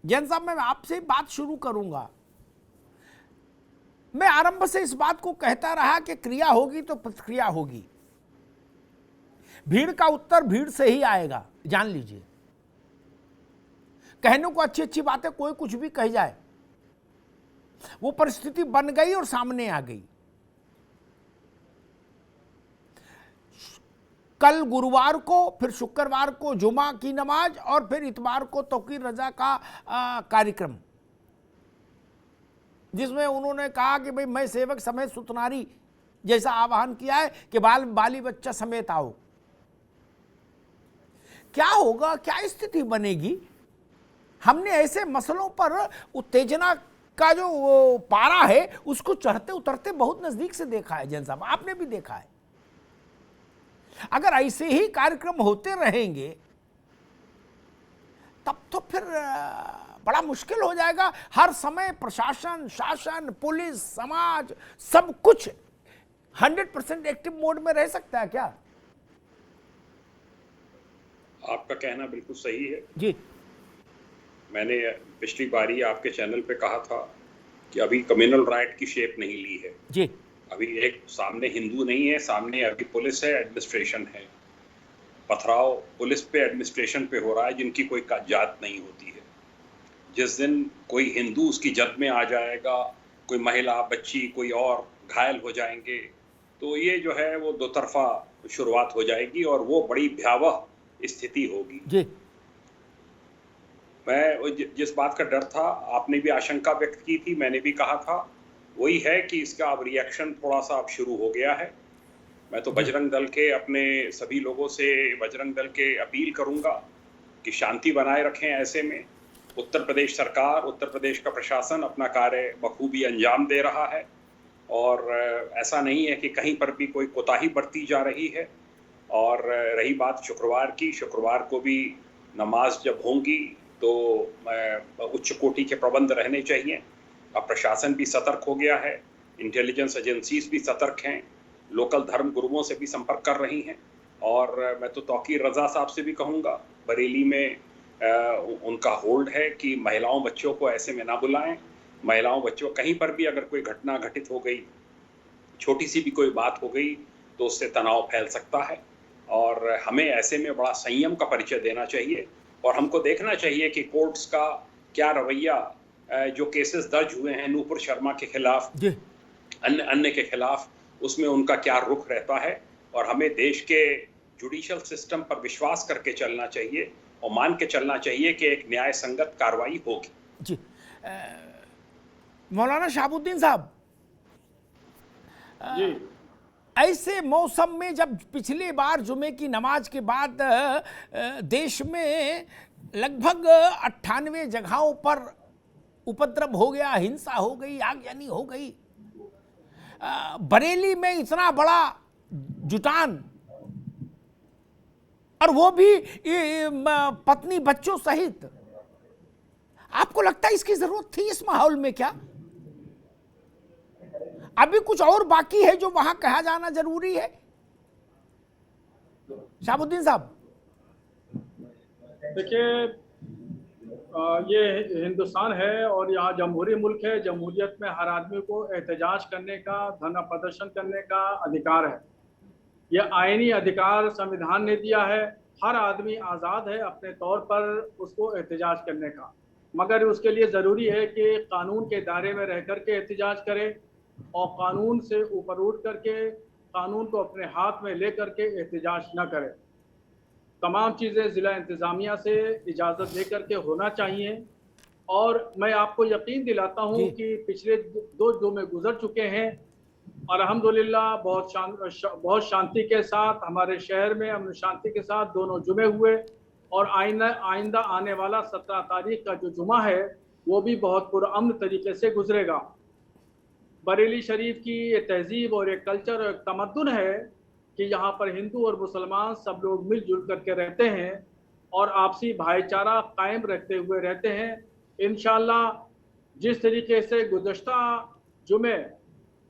जैन साहब, मैं आपसे बात शुरू करूंगा। मैं आरंभ से इस बात को कहता रहा कि क्रिया होगी तो प्रतिक्रिया होगी, भीड़ का उत्तर भीड़ से ही आएगा, जान लीजिए। कहने को अच्छी अच्छी बातें कोई कुछ भी कह जाए, वो परिस्थिति बन गई और सामने आ गई। कल गुरुवार को, फिर शुक्रवार को जुमा की नमाज, और फिर इतवार को तौकीर रजा का कार्यक्रम, जिसमें उन्होंने कहा कि भाई मैं सेवक समेत सुतनारी जैसा आह्वान किया है कि बाली बच्चा समेत आओ। क्या होगा, क्या स्थिति बनेगी? हमने ऐसे मसलों पर उत्तेजना का जो पारा है उसको चढ़ते उतरते बहुत नजदीक से देखा है। जैन साहब, आपने भी देखा है। अगर ऐसे ही कार्यक्रम होते रहेंगे तब तो फिर बड़ा मुश्किल हो जाएगा। हर समय प्रशासन, शासन, पुलिस, समाज, सब कुछ 100% एक्टिव मोड में रह सकता है क्या? आपका कहना बिल्कुल सही है जी। मैंने पिछली बारी आपके चैनल पे कहा था कि अभी कम्युनल राइट की शेप नहीं ली है जी। अभी एक सामने हिंदू नहीं है, सामने अभी पुलिस है, एडमिनिस्ट्रेशन है। पथराव पुलिस पे, एडमिनिस्ट्रेशन पे हो रहा है, जिनकी कोई जात नहीं होती है। जिस दिन कोई हिंदू उसकी जद में आ जाएगा, कोई महिला, बच्ची, कोई और घायल हो जाएंगे, तो ये जो है वो दो तरफा शुरुआत हो जाएगी और वो बड़ी भयावह स्थिति होगी। जी। मैं जिस बात का डर था, आपने भी आशंका व्यक्त की थी, मैंने भी कहा था, वही है कि इसका अब रिएक्शन थोड़ा सा अब शुरू हो गया है। मैं तो बजरंग दल के अपने सभी लोगों से बजरंग दल के अपील करूंगा कि शांति बनाए रखें। ऐसे में उत्तर प्रदेश सरकार, उत्तर प्रदेश का प्रशासन अपना कार्य बखूबी अंजाम दे रहा है और ऐसा नहीं है कि कहीं पर भी कोई कोताही बरती जा रही है। और रही बात शुक्रवार की, शुक्रवार को भी नमाज जब होंगी तो उच्च कोटि के प्रबंध रहने चाहिए। अब प्रशासन भी सतर्क हो गया है, इंटेलिजेंस एजेंसीज भी सतर्क हैं, लोकल धर्म गुरुओं से भी संपर्क कर रही हैं। और मैं तो तौकीर रजा साहब से भी कहूँगा, बरेली में उनका होल्ड है कि महिलाओं बच्चों को ऐसे में ना बुलाएं। महिलाओं बच्चों कहीं पर भी अगर कोई घटना घटित हो गई, छोटी सी भी कोई बात हो गई, तो उससे तनाव फैल सकता है और हमें ऐसे में बड़ा संयम का परिचय देना चाहिए। और हमको देखना चाहिए कि कोर्ट्स का क्या रवैया, जो केसेस दर्ज हुए हैं नूपुर शर्मा के खिलाफ, अन्य के खिलाफ, उसमें उनका क्या रुख रहता है। और हमें देश के जुडिशियल सिस्टम पर विश्वास करके चलना चाहिए और मान के चलना चाहिए कि एक न्याय संगत कार्रवाई होगी। जी। मौलाना शहाबुद्दीन साहब, जी, ऐसे मौसम में जब पिछली बार जुमे की नमाज के बाद देश में लगभग 98 जगहों पर उपद्रव हो गया, हिंसा हो गई, आगजनी हो गई, बरेली में इतना बड़ा जुटान, और वो भी पत्नी बच्चों सहित, आपको लगता है इसकी जरूरत थी इस माहौल में क्या? अभी कुछ और बाकी है जो वहां कहा जाना जरूरी है? शहाबुद्दीन साहब, देखिए, ये हिंदुस्तान है और यहाँ जमहूरी मुल्क है। जमहूरियत में हर आदमी को एहतजाज करने का, धरना प्रदर्शन करने का अधिकार है। यह आईनी अधिकार संविधान ने दिया है। हर आदमी आज़ाद है अपने तौर पर उसको एहतजाज करने का, मगर उसके लिए ज़रूरी है कि कानून के दायरे में रह करके एहतजाज करे और कानून से ऊपर उठ करके कानून को अपने हाथ में ले करके एहतजाज न करे। तमाम चीज़ें ज़िला इंतज़ामिया से इजाज़त ले करके होना चाहिए। और मैं आपको यकीन दिलाता हूँ कि पिछले 2 जुमे गुजर चुके हैं, अल्हम्दुलिल्लाह बहुत शांति के साथ हमारे शहर में अमन शांति के साथ दोनों जुमे हुए। और आइंदा आने वाला 17 तारीख का जो जुमा है वो भी बहुत पुरअमन तरीके से गुजरेगा। बरेली शरीफ की ये तहजीब और एक कल्चर और एक तमद्दुन है कि यहाँ पर हिंदू और मुसलमान सब लोग मिलजुल करके रहते हैं और आपसी भाईचारा कायम रखते हुए रहते हैं। इंशाअल्लाह जिस तरीके से गुज़श्ता जुमे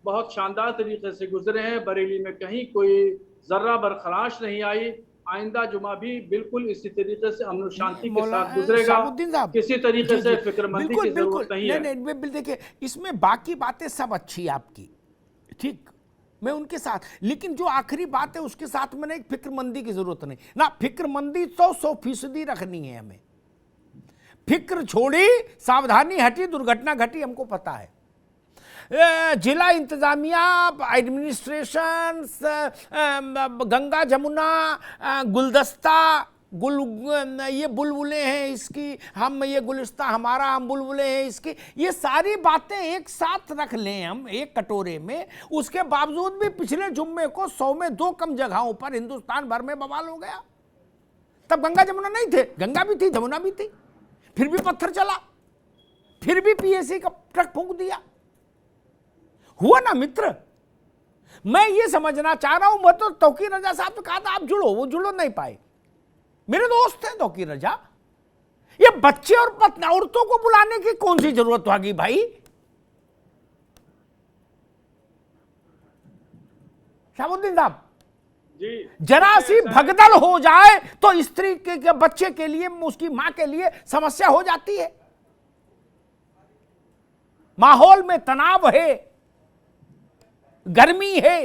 बहुत शानदार तरीके से गुजरे हैं, बरेली में कहीं कोई ज़र्रा बरखराश नहीं आई, आइंदा जुमा भी बिल्कुल इसी तरीके से अमन शांति के मौलाना साथ गुजरेगा। शहाबुद्दीन साहब, किसी तरीके जी, से जी, फिक्रमंदी बिल्कुल, की बिल्कुल, जरूरत नहीं है। नहीं, देखिए इसमें बाकी बातें सब अच्छी आपकी, ठीक, मैं उनके साथ, लेकिन जो आखिरी बात है उसके साथ में एक फिक्रमंदी की जरूरत नहीं ना। फिक्रमंदी तो 100% रखनी है हमें। फिक्र छोड़ी, सावधानी हटी, दुर्घटना घटी, हमको पता है। जिला इंतजामिया, एडमिनिस्ट्रेशन, गंगा जमुना, गुलदस्ता, ये बुलबुलें हैं इसकी, हम ये गुलिस्ता हमारा, हम बुलबुलें हैं इसकी, ये सारी बातें एक साथ रख लें हम एक कटोरे में, उसके बावजूद भी पिछले जुम्मे को 100 में 2 कम जगहों पर हिंदुस्तान भर में बवाल हो गया। तब गंगा जमुना नहीं थे, गंगा भी थी, जमुना भी थी, फिर भी पत्थर चला, फिर भी पीएसी का ट्रक फूंक दिया। हुआ ना मित्र। मैं ये समझना चाह रहा हूं, मैं तो तौकीर रजा साहब ने कहा था आप जुड़ो, वो जुड़ो नहीं पाए, मेरे दोस्त हैं तौकीर रजा। ये बच्चे और औरतों को बुलाने की कौन सी जरूरत होगी भाई? शहाबुद्दीन साहब, जरा सी भगदड़ हो जाए तो स्त्री के बच्चे के लिए, उसकी मां के लिए समस्या हो जाती है। माहौल में तनाव है, गर्मी है,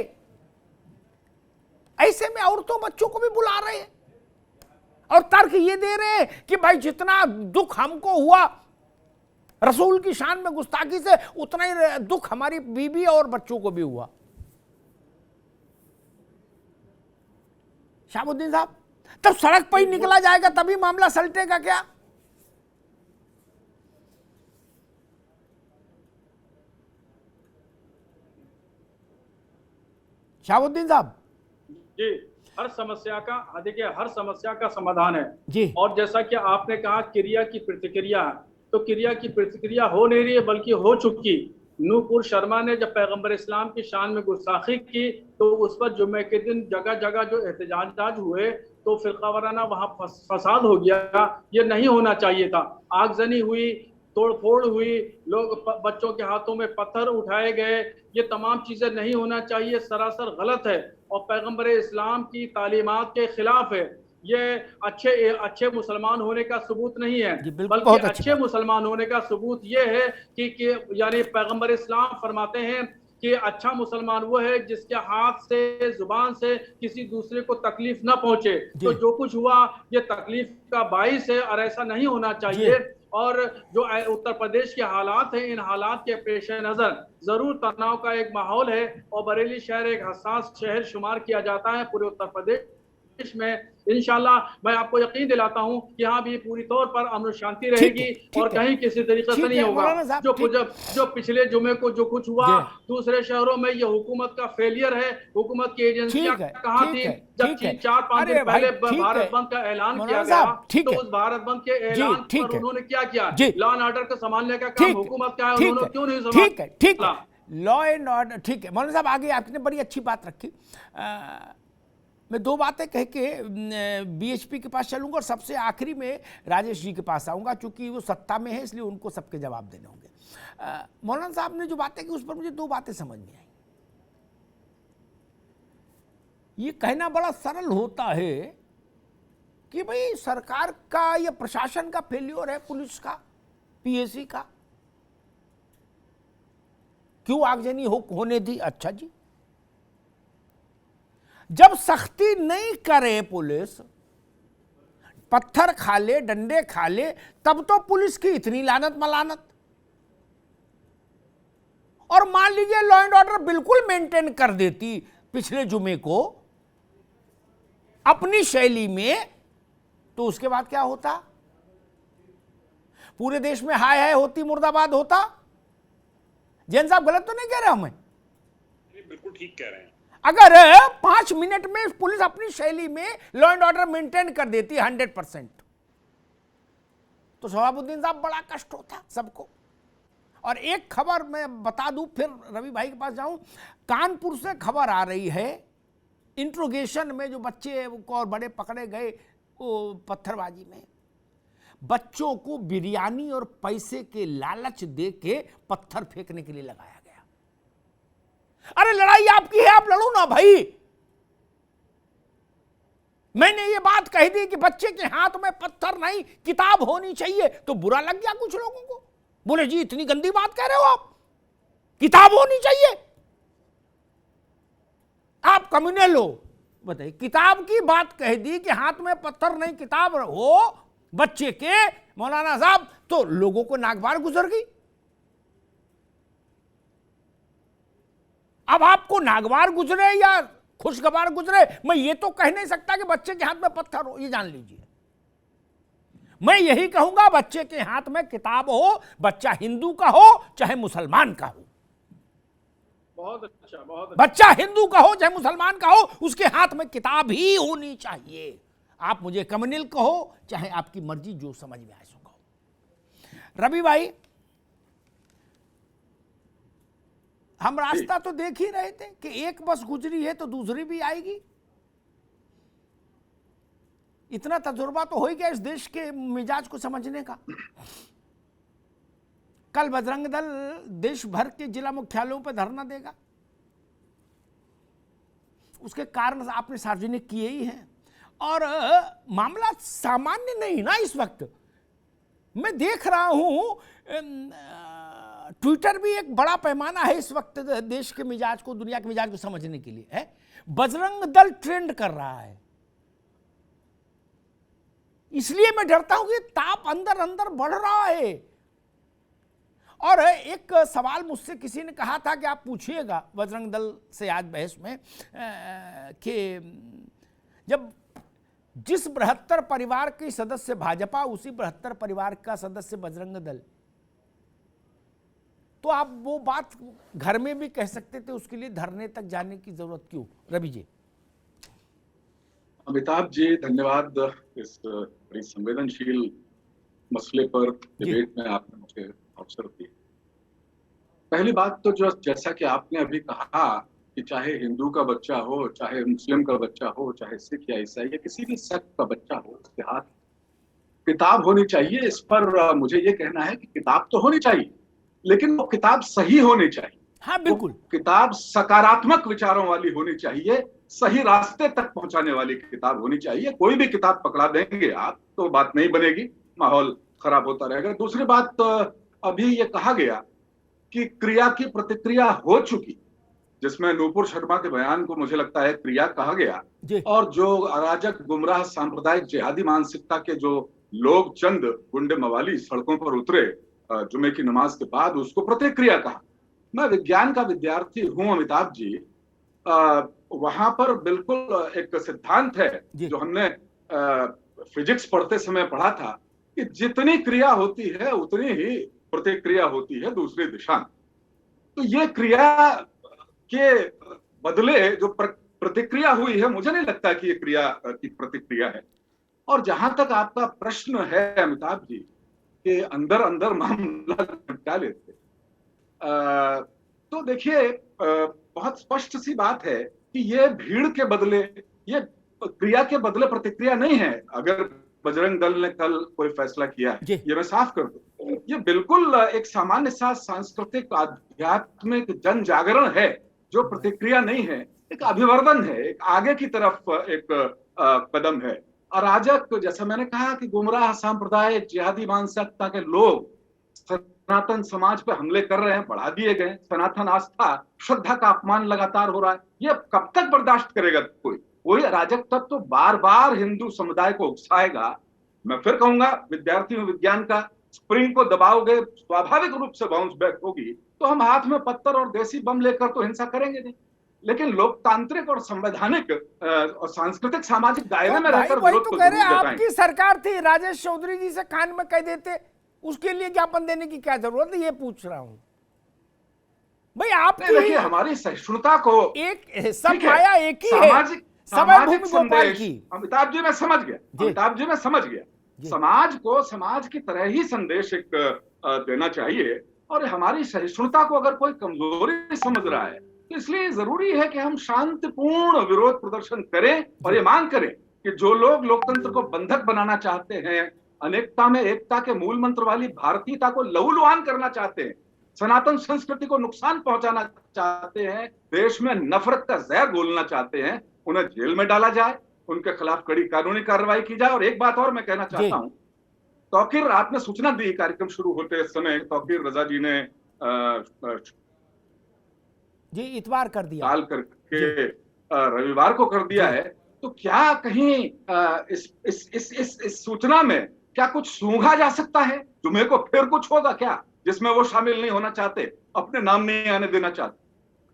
ऐसे में औरतों बच्चों को भी बुला रहे हैं और तर्क ये दे रहे हैं कि भाई जितना दुख हमको हुआ रसूल की शान में गुस्ताखी से, उतना ही दुख हमारी बीवी और बच्चों को भी हुआ। शहाबुद्दीन साहब, तब सड़क पर ही निकला जाएगा तभी मामला सलटेगा क्या? शहाबुद्दीन साहब जी, हर समस्या का, देखिए हर समस्या का समाधान है जी, और जैसा कि आपने कहा क्रिया की प्रतिक्रिया, तो क्रिया की प्रतिक्रिया हो नहीं रही है बल्कि हो चुकी। नूपुर शर्मा ने जब पैगंबर इस्लाम की शान में गुस्ताखी की तो उस पर जुम्मे के दिन जगह जगह जो एहतजाज हुए तो फिरका वाराना वहां फसाद हो गया। ये नहीं होना चाहिए था। आगजनी हुई, तोड़फोड़ हुई, लोग बच्चों के हाथों में पत्थर उठाए गए, ये तमाम चीजें नहीं होना चाहिए, सरासर गलत है और पैगंबर इस्लाम की तालीमात के खिलाफ है। ये अच्छे मुसलमान होने का सबूत नहीं है, बल्कि अच्छे मुसलमान होने का सबूत ये है कि यानी पैगंबर इस्लाम फरमाते हैं कि अच्छा मुसलमान वो है जिसके हाथ से, जुबान से किसी दूसरे को तकलीफ ना पहुंचे। तो जो कुछ हुआ ये तकलीफ का बाइस है और ऐसा नहीं होना चाहिए। और जो उत्तर प्रदेश के हालात हैं, इन हालात के पेश नजर जरूर तनाव का एक माहौल है और बरेली शहर एक हसास शहर शुमार किया जाता है पूरे उत्तर प्रदेश में। इंशाल्लाह मैं आपको यकीन दिलाता हूं कि यहाँ भी पूरी तौर पर अमन शांति रहेगी और कहीं किसी तरीके से नहीं होगा। जो पिछले जुमे को जो कुछ हुआ दूसरे शहरों में, ये हुकूमत का फेलियर है। हुकूमत की एजेंसियां कहाँ थी जब 4-5 दिन पहले भारत बंद का ऐलान किया गया? तो उस भारत बंद के ऐलान पर उन्होंने क्या किया? लॉ एंड ऑर्डर को संभालने का काम हुकूमत का है, उन्होंने क्यों नहीं संभाला? ठीक है, लॉ एंड ऑर्डर ठीक है। मौलाना साहब आगे आपने बड़ी अच्छी बात रखी। मैं 2 बातें कह के बीएचपी के पास चलूंगा और सबसे आखिरी में राजेश जी के पास आऊंगा, क्योंकि वो सत्ता में है इसलिए उनको सबके जवाब देने होंगे। मौलाना साहब ने जो बातें की उस पर मुझे 2 बातें समझ में आई। ये कहना बड़ा सरल होता है कि भाई सरकार का या प्रशासन का फेल्योर है, पुलिस का, पीएसी का, क्यों आगजनी होने दी? अच्छा जी, जब सख्ती नहीं करे पुलिस, पत्थर खा ले, डंडे खा ले, तब तो पुलिस की इतनी लानत मलानत। और मान लीजिए लॉ एंड ऑर्डर बिल्कुल मेंटेन कर देती पिछले जुमे को अपनी शैली में, तो उसके बाद क्या होता? पूरे देश में हाय हाय होती, मुर्दाबाद होता। जैन साहब गलत तो नहीं कह रहे हमें? बिल्कुल ठीक कह रहे हैं। अगर 5 मिनट में पुलिस अपनी शैली में लॉ एंड ऑर्डर मेंटेन कर देती 100%, तो शहाबुद्दीन साहब बड़ा कष्ट होता सबको। और एक खबर मैं बता दूं, फिर रवि भाई के पास जाऊं। कानपुर से खबर आ रही है, इंट्रोगेशन में जो बच्चे और बड़े पकड़े गए वो पत्थरबाजी में, बच्चों को बिरयानी और पैसे के लालच दे के पत्थर फेंकने के लिए लगाया गया। अरे लड़ाई आपकी है, आप लड़ो ना भाई। मैंने ये बात कह दी कि बच्चे के हाथ में पत्थर नहीं किताब होनी चाहिए, तो बुरा लग गया कुछ लोगों को। बोले जी इतनी गंदी बात कह रहे हो आप, किताब होनी चाहिए, आप कम्युनल हो। बताइए, किताब की बात कह दी कि हाथ में पत्थर नहीं किताब हो बच्चे के, मौलाना साहब, तो लोगों को नागवार गुजर गई। अब आपको नागवार गुजरे या खुशगवार गुजरे, मैं ये तो कह नहीं सकता कि बच्चे के हाथ में पत्थर हो, ये जान लीजिए। मैं यही कहूंगा बच्चे के हाथ में किताब हो, बच्चा हिंदू का हो चाहे मुसलमान का हो। बहुत अच्छा, बहुत अच्छा। बच्चा हिंदू का हो चाहे मुसलमान का हो, उसके हाथ में किताब ही होनी चाहिए। आप मुझे कम्युनल कहो चाहे आपकी मर्जी, जो समझ में आए सो कहो। रवि भाई, हम रास्ता तो देख ही रहे थे कि एक बस गुजरी है तो दूसरी भी आएगी। इतना तजुर्बा तो हो ही गया इस देश के मिजाज को समझने का। कल बजरंग दल देश भर के जिला मुख्यालयों पर धरना देगा, उसके कारण आपने सार्वजनिक किए ही हैं। और मामला सामान्य नहीं ना इस वक्त। मैं देख रहा हूं ट्विटर भी एक बड़ा पैमाना है इस वक्त देश के मिजाज को, दुनिया के मिजाज को समझने के लिए है। बजरंग दल ट्रेंड कर रहा है, इसलिए मैं डरता हूं कि ताप अंदर अंदर बढ़ रहा है। और एक सवाल मुझसे किसी ने कहा था कि आप पूछिएगा बजरंग दल से आज बहस में कि जब जिस 72 परिवार के सदस्य भाजपा, उसी 72 परिवार का सदस्य बजरंग दल, तो आप वो बात घर में भी कह सकते थे, उसके लिए धरने तक जाने की जरूरत क्यों? रवि जी। अमिताभ जी, धन्यवाद इस बड़ी संवेदनशील मसले पर डिबेट में आपने मुझे अवसर दिया। पहली बात तो जो जैसा कि आपने अभी कहा कि चाहे हिंदू का बच्चा हो, चाहे मुस्लिम का बच्चा हो, चाहे सिख या ईसाई या किसी भी सेक्ट का बच्चा हो, उसके हाथ किताब होनी चाहिए। इस पर मुझे ये कहना है कि किताब तो होनी चाहिए, लेकिन वो किताब सही होनी चाहिए। हाँ बिल्कुल, किताब सकारात्मक विचारों वाली होनी चाहिए, सही रास्ते तक पहुंचाने वाली किताब होनी चाहिए। कोई भी किताब पकड़ा देंगे आप तो बात नहीं बनेगी, माहौल खराब होता रहेगा। दूसरी बात, अभी ये कहा गया कि क्रिया की प्रतिक्रिया हो चुकी, जिसमें नूपुर शर्मा के बयान को मुझे लगता है क्रिया कहा गया। और जो अराजक, गुमराह, सांप्रदायिक, जिहादी मानसिकता के जो लोग, चंद गुंडे मवाली सड़कों पर उतरे जुमे की नमाज के बाद, उसको प्रतिक्रिया कहा। मैं विज्ञान का विद्यार्थी हूं अमिताभ जी, वहां पर बिल्कुल एक सिद्धांत है जो हमने फिजिक्स पढ़ते समय पढ़ा था कि जितनी क्रिया होती है उतनी ही प्रतिक्रिया होती है दूसरी दिशा में। तो ये क्रिया के बदले जो प्रतिक्रिया हुई है, मुझे नहीं लगता कि ये क्रिया की प्रतिक्रिया है। और जहां तक आपका प्रश्न है अमिताभ जी के अंदर अंदर मामला निपटा लेते, तो देखिए बहुत स्पष्ट सी बात है कि ये भीड़ के बदले, ये क्रिया के बदले प्रतिक्रिया नहीं है। अगर बजरंग दल ने कल कोई फैसला किया है, ये मैं साफ कर दूं, ये बिल्कुल एक सामान्य सा सांस्कृतिक आध्यात्मिक जन जागरण है, जो प्रतिक्रिया नहीं है, एक अभिवर्धन है, एक आगे की तरफ एक कदम है। अराजक, जैसा मैंने कहा कि गुमराह, सांप्रदायिक, जिहादी मानसिकता के लोग सनातन समाज पे हमले कर रहे हैं, बढ़ा दिए गए। सनातन आस्था, श्रद्धा का अपमान लगातार हो रहा है। ये कब तक बर्दाश्त करेगा कोई? वही अराजक तत्व तो बार बार हिंदू समुदाय को उकसाएगा। मैं फिर कहूंगा, विद्यार्थी विज्ञान का स्प्रिंग को दबाओगे, स्वाभाविक रूप से बाउंस बैक होगी। तो हम हाथ में पत्थर और देसी बम लेकर तो हिंसा करेंगे नहीं, लेकिन लोकतांत्रिक और संवैधानिक और सांस्कृतिक सामाजिक दायरे में रहकर विरोध तो कह रहे आपकी सरकार थी, राजेश चौधरी जी से कान में कह देते, उसके लिए ज्ञापन देने की क्या जरूरत है? ये पूछ रहा हूं भाई। आप देखिए, हमारी सहिष्णुता को एक सब माया एक ही है, सामाजिक संदेश। अमिताभ जी मैं समझ गया, अमिताभ जी मैं समझ गया। समाज को समाज की तरह ही संदेश एक देना चाहिए, और हमारी सहिष्णुता को अगर कोई कमजोरी समझ रहा है तो इसलिए जरूरी है कि हम शांतिपूर्ण विरोध प्रदर्शन करें और ये मांग करें कि जो लोग लोकतंत्र को बंधक बनाना चाहते हैं, अनेकता में एकता के मूल मंत्र वाली भारतीयता को लहूलुहान करना चाहते हैं, सनातन संस्कृति को नुकसान पहुंचाना चाहते हैं, देश में नफरत का जहर घोलना चाहते हैं, उन्हें जेल में डाला जाए। उनके खिलाफ कड़ी कानूनी कार्रवाई की जाए। और एक बात और मैं कहना चाहता हूं, तौकीर, आपने सूचना दी कार्यक्रम शुरू होते समय, तौकीर रजा जी ने जी इतवार कर दिया, काल करके रविवार को कर दिया है, तो क्या कहीं इस सूचना में क्या कुछ सूंघा जा सकता है? जुमे को फिर कुछ होगा क्या जिसमें वो शामिल नहीं होना चाहते, अपने नाम नहीं आने देना चाहते?